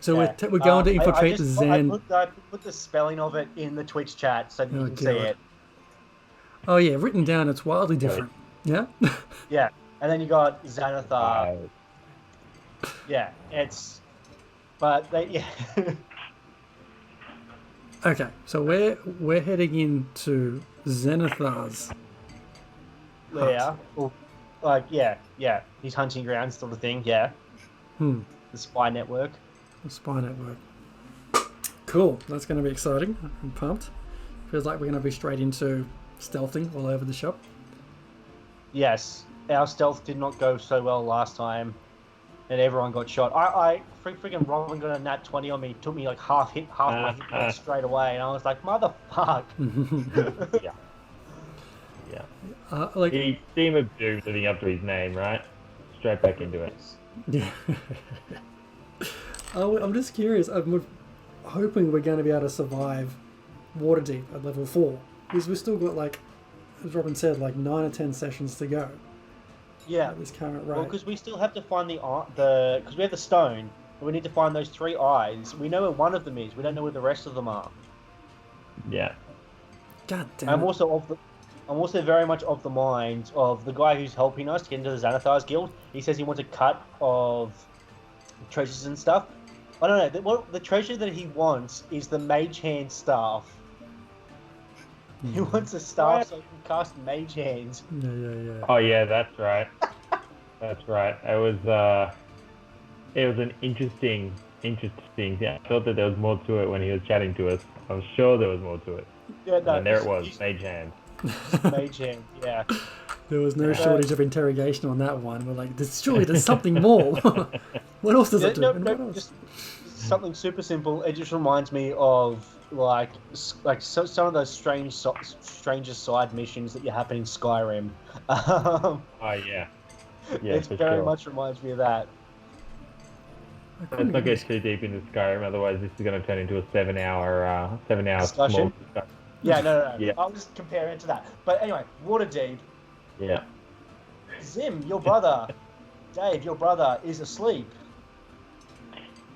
So we're going to infiltrate Zen. I put the spelling of it in the Twitch chat so you can see it. Oh yeah, written down, it's wildly different. Yeah? Yeah. And then you got Xanathar. Yeah, it's... But they... Yeah. Okay, so we're heading into Xanathar's. Yeah. Well, like, yeah. His hunting grounds sort of thing, yeah. The spy network. The spy network. Cool, that's going to be exciting. I'm pumped. Feels like we're going to be straight into stealthing all over the shop. Yes. Our stealth did not go so well last time, and everyone got shot. I freaking Robin got a nat 20 on me. It took me like half my hit points straight away, and I was like, motherfuck. Yeah. Like, He Team of Doom living up to his name, right? Straight back into it. yeah. I'm just curious. I'm hoping we're going to be able to survive Waterdeep at level 4, because we've still got, like, as Robin said, like 9 or 10 sessions to go. Yeah. At this current rate. Well, because we still have to find because we have the stone, but we need to find those 3 eyes. We know where one of them is. We don't know where the rest of them are. Yeah. God damn I'm it. also very much of the mind of the guy who's helping us to get into the Xanathar's guild. He says he wants a cut of treasures and stuff. I don't know. The treasure that he wants is the Mage Hand staff. He wants a staff so he can cast Mage Hands. Yeah. Oh yeah, that's right. That's right. It was an interesting thing. I thought that there was more to it when he was chatting to us. I was sure there was more to it. Yeah, no, And there it was, Mage Hand. Mage Hand, yeah. There was no shortage of interrogation on that one. We're like, surely there's something more. What else does it do? No, And what else? just something super simple. It just reminds me of some of those strangest side missions that you happen in Skyrim. Oh yeah, it very much reminds me of that. Let's not get too deep into Skyrim, otherwise this is going to turn into a 7-hour discussion. Small discussion. Yeah, no. Yeah. I'll just compare it to that. But anyway, Waterdeep. Yeah. Zim, your brother, Dave, your brother is asleep.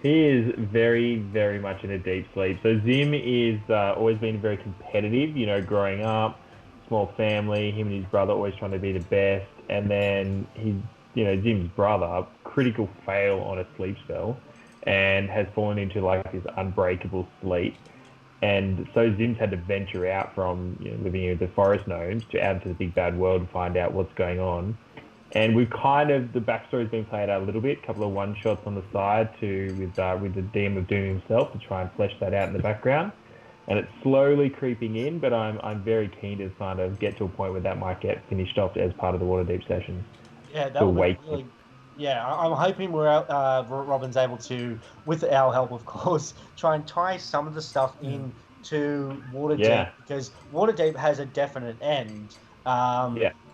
He is very, very much in a deep sleep. So Zim is always been very competitive, growing up, small family, him and his brother always trying to be the best. And then Zim's brother, critical fail on a sleep spell and has fallen into this unbreakable sleep. And so Zim's had to venture out from living in the forest gnomes to out into the big bad world and find out what's going on. And we've the backstory's been played out a little bit, a couple of one-shots on the side with the DM of Doom himself to try and flesh that out in the background. And it's slowly creeping in, but I'm very keen to kind of get to a point where that might get finished off as part of the Waterdeep session. Yeah, that would be really... Yeah, I'm hoping Robin's able to, with our help, of course, try and tie some of the stuff in to Waterdeep, because Waterdeep has a definite end.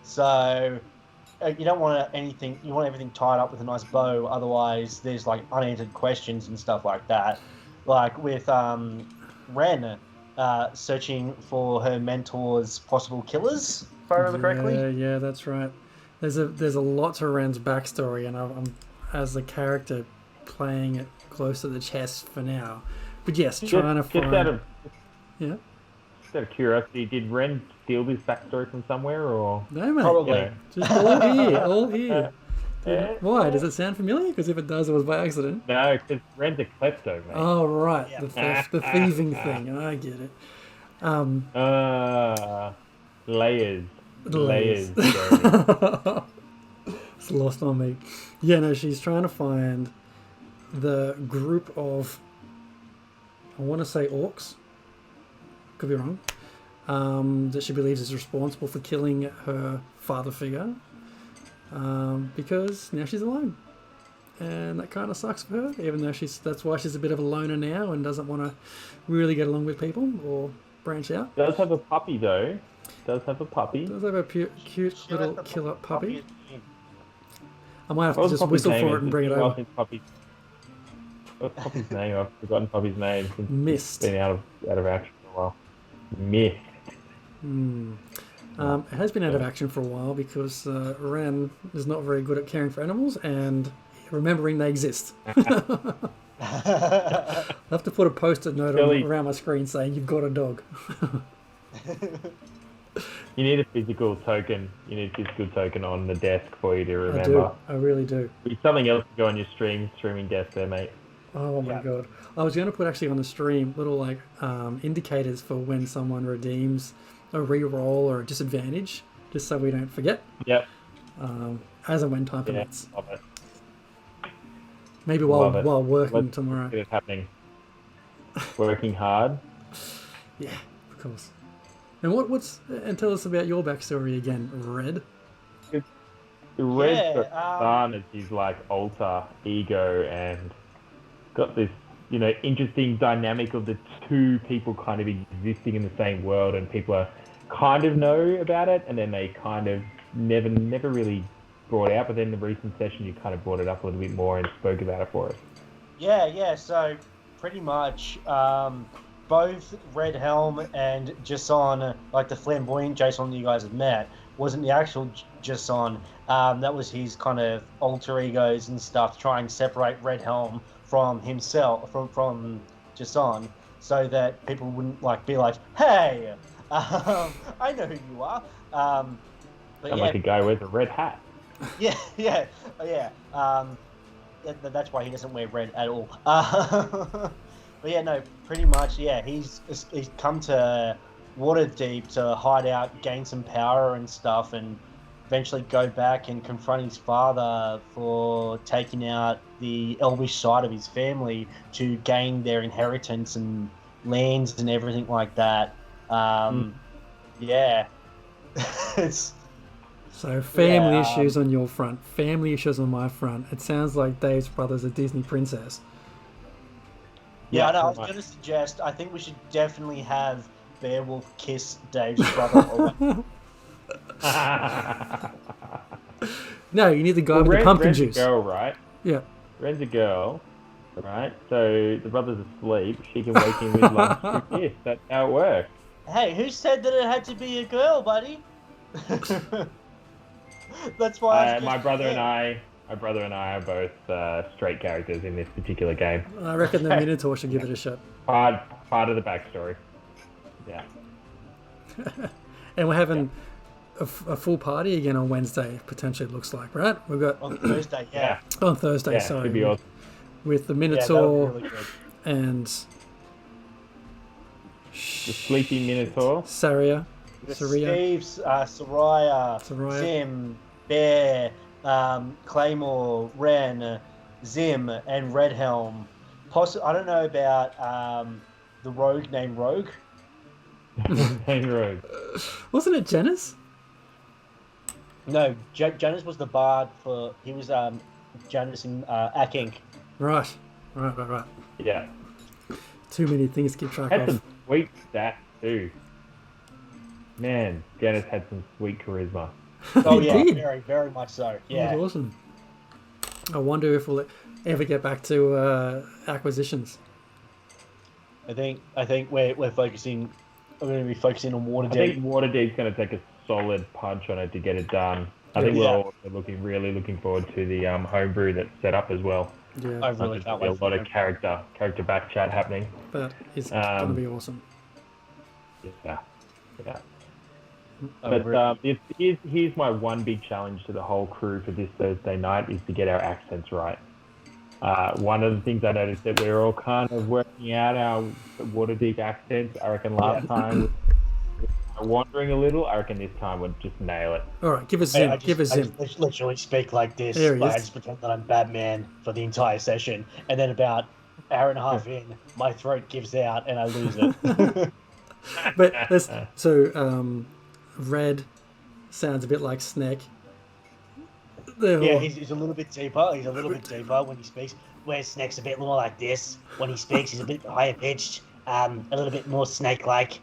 So you don't want anything. You want everything tied up with a nice bow. Otherwise, there's unanswered questions and stuff like that. Like with Ren searching for her mentor's possible killers, if I remember correctly. Yeah, that's right. There's a lot to Ren's backstory, and I'm as a character playing it close to the chest for now. But yes, trying to find. Just out of curiosity, did Ren steal this backstory from somewhere, or no, mate? Probably. Just all here. Why? Does it sound familiar? Because if it does, it was by accident. No, because Ren's a klepto, mate. Oh right, the theft, the thieving thing. I get it. Layers. It's lost on me. Yeah, no, she's trying to find the group of, I want to say orcs, could be wrong, that she believes is responsible for killing her father figure, because now she's alone. And that kind of sucks for her, even though that's why she's a bit of a loner now and doesn't want to really get along with people or branch out. Does have a puppy though. Does have a cute little killer puppy. I might have to just whistle for it and bring it over. What's puppy's name? I've forgotten puppy's name. Mist. It's been out of action for a while. Mist. It has been out of action for a while because Ren is not very good at caring for animals and remembering they exist. I'll have to put a post-it note around my screen saying you've got a dog. You need a physical token. You need a physical token on the desk for you to remember. I really do. It's something else to go on your streaming desk there, mate. Oh my god. I was going to put actually on the stream little indicators for when someone redeems a re-roll or a disadvantage, just so we don't forget. Yep. As and when time permits. Love it. Maybe while working tomorrow. Get it happening. Working hard. Yeah, of course. And tell us about your backstory again, Red. Red's got San as his alter ego and got this, interesting dynamic of the two people kind of existing in the same world, and people are kind of know about it, and then they kind of never really brought it out. But then in the recent session, you kind of brought it up a little bit more and spoke about it for us. Yeah. So pretty much. Both Red Helm and Jason, the flamboyant Jason you guys have met, wasn't the actual Jason. That was his kind of alter egos and stuff to try and separate Red Helm from himself, from Jason, so that people wouldn't be like, hey, I know who you are. But like a guy with a red hat. Yeah. That's why he doesn't wear red at all. But yeah, no, pretty much, yeah, he's come to Waterdeep to hide out, gain some power and stuff, and eventually go back and confront his father for taking out the elvish side of his family to gain their inheritance and lands and everything like that. Yeah. So family issues on your front, family issues on my front. It sounds like Dave's brother's a Disney princess. Yeah, I know. I was going to suggest. I think we should definitely have Beowulf kiss Dave's brother. No, you need the guy with the pumpkin Ren's juice. a girl, right? Yeah. Ren's a girl, right? So the brother's asleep. She can wake him with lunch and kiss. That's how it works. Hey, who said that it had to be a girl, buddy? That's why. My brother and I are both straight characters in this particular game. I reckon the Minotaur should give it a shot. Part of the backstory. Yeah. And we're having a full party again on Wednesday, potentially, it looks like, right? We've got On Thursday, yeah. on Thursday, Yeah, sorry. should be awesome. With the Yeah, that Minotaur would be really good. and The sleepy Minotaur. Saria. The Saria. Steves, Soraya, Soraya. Zim, Bear, Claymore, Ren, Zim, and Redhelm. I don't know about the rogue named Rogue. Main road. Wasn't it Janice? No, Janus was the bard for. He was Janus in Akink. Right. Yeah. Too many things to keep track Had of. some sweet stats too. Man, Janice had some sweet charisma. Oh He yeah, did. very, very much so. That Yeah. was awesome. I wonder if we'll ever get back to acquisitions. I think we're focusing. We're going to be focusing on I Waterdeep. think Waterdeep's going to take a solid punch on it to get it done. I think we're all really looking forward to the homebrew that's set up as well. Yeah, I really There's can't a wait. lot of character back chat happening. that is going to be awesome. Yeah. But here's my one big challenge to the whole crew for this Thursday night is to get our accents right. One of the things I noticed that we're all kind of working out our Waterdeep accents. I reckon last time we were wandering a little. I reckon this time we'll just nail it. All right, give us Zim. I just literally speak like this. There he Like, I is. just pretend that I'm Batman for the entire session, and then about an hour and a half in, my throat gives out and I lose it. But Red sounds a bit like Snake. Yeah, he's a little bit deeper. He's a little bit deeper when he speaks. Where Snake's a bit more like this. When he speaks, he's a bit higher pitched, a little bit more snake-like.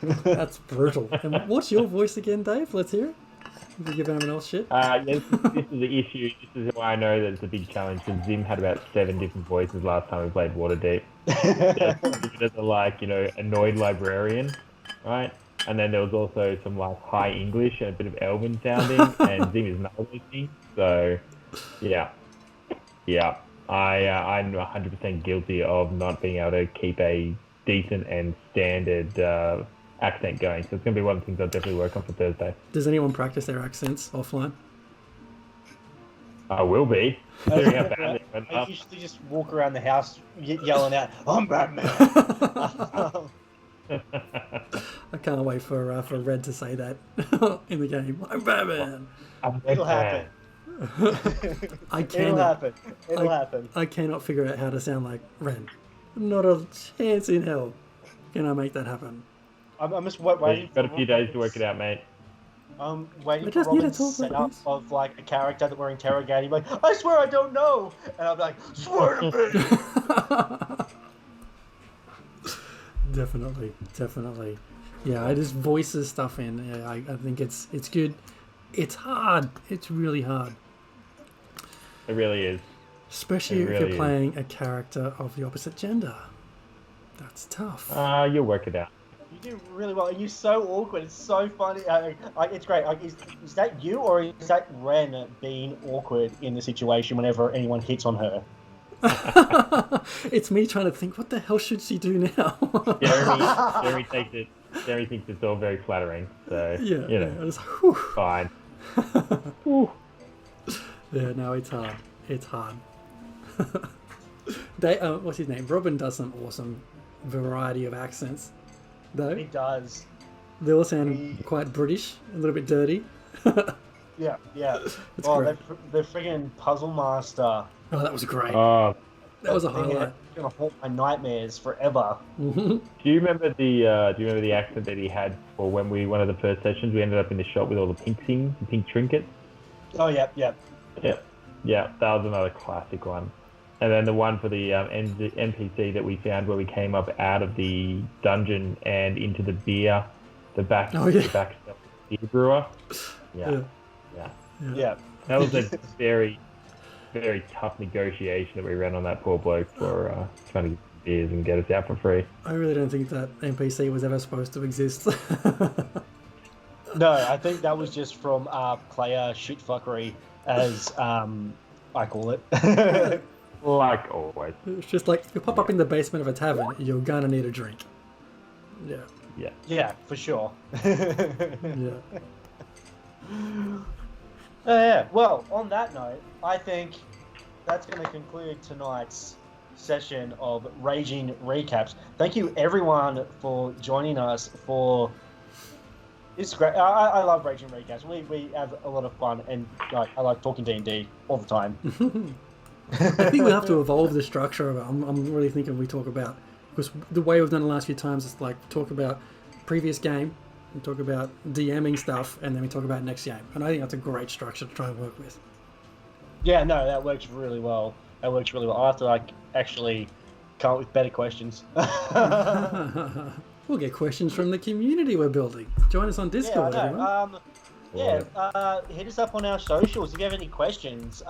That's brutal. And what's your voice again, Dave? Let's hear it. You give anyone else shit? This is the issue. This is why I know that it's a big challenge because Zim had about 7 different voices last time we played Waterdeep. There's a annoyed librarian, right? And then there was also some high English and a bit of Elven sounding, and Zim is not listening. So, yeah, I'm 100% guilty of not being able to keep a decent and standard accent going. So it's going to be one of the things I'll definitely work on for Thursday. Does anyone practice their accents offline? I will be. Considering how bad they went I up. usually just walk around the house yelling out, "I'm Batman." I can't wait for Red to say that in the game. I'm Batman. It'll happen. It'll happen. It'll happen. I cannot figure out how to sound like Red. Not a chance in hell can I make that happen. I'm just waiting. You've got a few days to work it out, mate. I'm waiting I for just need to Robin's talk like setup this. of a character that we're interrogating. Like, I swear I don't know, and I'm like, swear to me. Definitely. Yeah, I just voices stuff in. Yeah, I think it's good. It's hard. It's really hard. It really is. Especially It if really you're is. playing a character of the opposite gender. That's tough. You'll work it out. You do really well, and you're so awkward. It's so funny. It's great. Is that you, or is that Ren being awkward in the situation whenever anyone hits on her? It's me trying to think, what the hell should she do now? Jeremy thinks it's all very flattering. So, Yeah, you I know, was like, whew. fine. Yeah, no, it's hard. It's hard. What's his name? Robin does some awesome variety of accents, though. He does. They all sound quite British, a little bit dirty. Yeah. It's Oh, great. the friggin' Puzzle Master. Oh, that was great. Oh, That was a thing highlight. It's gonna haunt my nightmares forever. Mhm. do you remember the accent that he had for when one of the first sessions we ended up in the shop with all the pink things, the pink trinkets? Oh, yeah. Yeah, that was another classic one. And then the one for the NPC that we found where we came up out of the dungeon and into the beer, the back beer brewer. Yeah. That was a very, very tough negotiation that we ran on that poor bloke for trying to get beers and get us out for free. I really don't think that NPC was ever supposed to exist. No, I think that was just from player shitfuckery, as I call it. Like always. It's just like, if you pop up in the basement of a tavern, you're gonna need a drink. Yeah, for sure. Yeah. Yeah. Well, on that note, I think that's going to conclude tonight's session of Raging Recaps. Thank you, everyone, for joining us for... It's great. I love Raging Recaps. We have a lot of fun, and I like talking D&D all the time. I think we'll have to evolve the structure of it. I'm really thinking we talk about... Because the way we've done it the last few times is like talk about previous game, we talk about DMing stuff, and then we talk about next game. And I think that's a great structure to try and work with. Yeah, no, that works really well. I'll have to actually come up with better questions. We'll get questions from the community we're building. Join us on Discord, everyone. Hit us up on our socials. If you have any questions,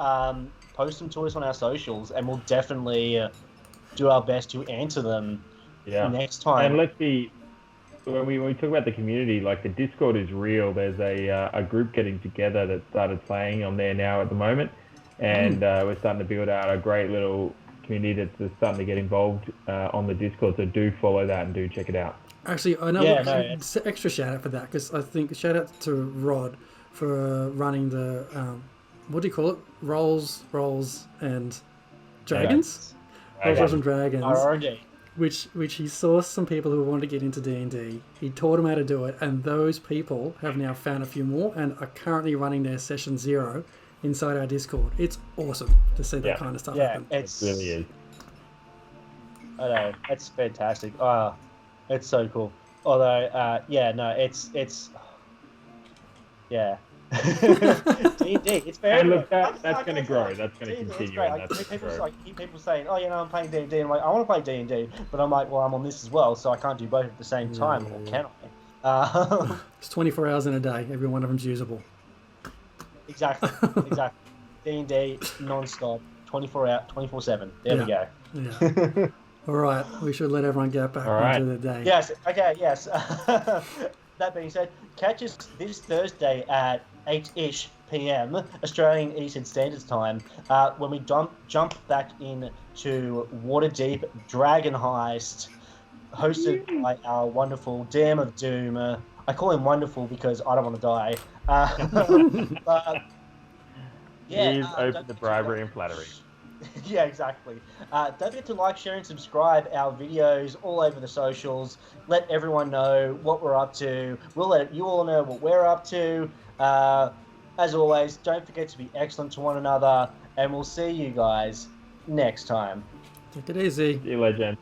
post them to us on our socials, and we'll definitely do our best to answer them next time. And let's be... When we talk about the community, like the Discord is real. There's a group getting together that started playing on there now at the moment, and we're starting to build out a great little community that's starting to get involved on the Discord. So do follow that and do check it out. Actually, I know extra shout out for that, because I think shout out to Rod for running the what do you call it? Rolls and Dragons. Rolls and Dragons. RRD. Which he saw some people who wanted to get into D&D. He taught them how to do it, and those people have now found a few more and are currently running their session 0 inside our Discord. It's awesome to see that kind of stuff happen. It really is. I know, it's fantastic. It's so cool. Although, it's D&D, it's very... And look, that's going to grow. That's going to continue. People saying, I'm playing D&D. I'm like, I want to play D&D, but I'm like, well, I'm on this as well, so I can't do both at the same time, or can I? It's 24 hours in a day. Every one of them's usable. Exactly. D&D, non-stop, 24/7. There we go. Yeah. All right, we should let everyone get back into the day. Yes, okay, yes. That being said, catch us this Thursday at 8-ish p.m. Australian Eastern Standard Time when we jump back into Waterdeep Dragon Heist, hosted by our wonderful DM of Doom. I call him wonderful because I don't want to die. But, he's open to bribery and flattery. Yeah, exactly. Don't forget to like, share, and subscribe our videos all over the socials. Let everyone know what we're up to. We'll let you all know what we're up to. As always, don't forget to be excellent to one another, and we'll see you guys next time. Take it easy. See you, legend.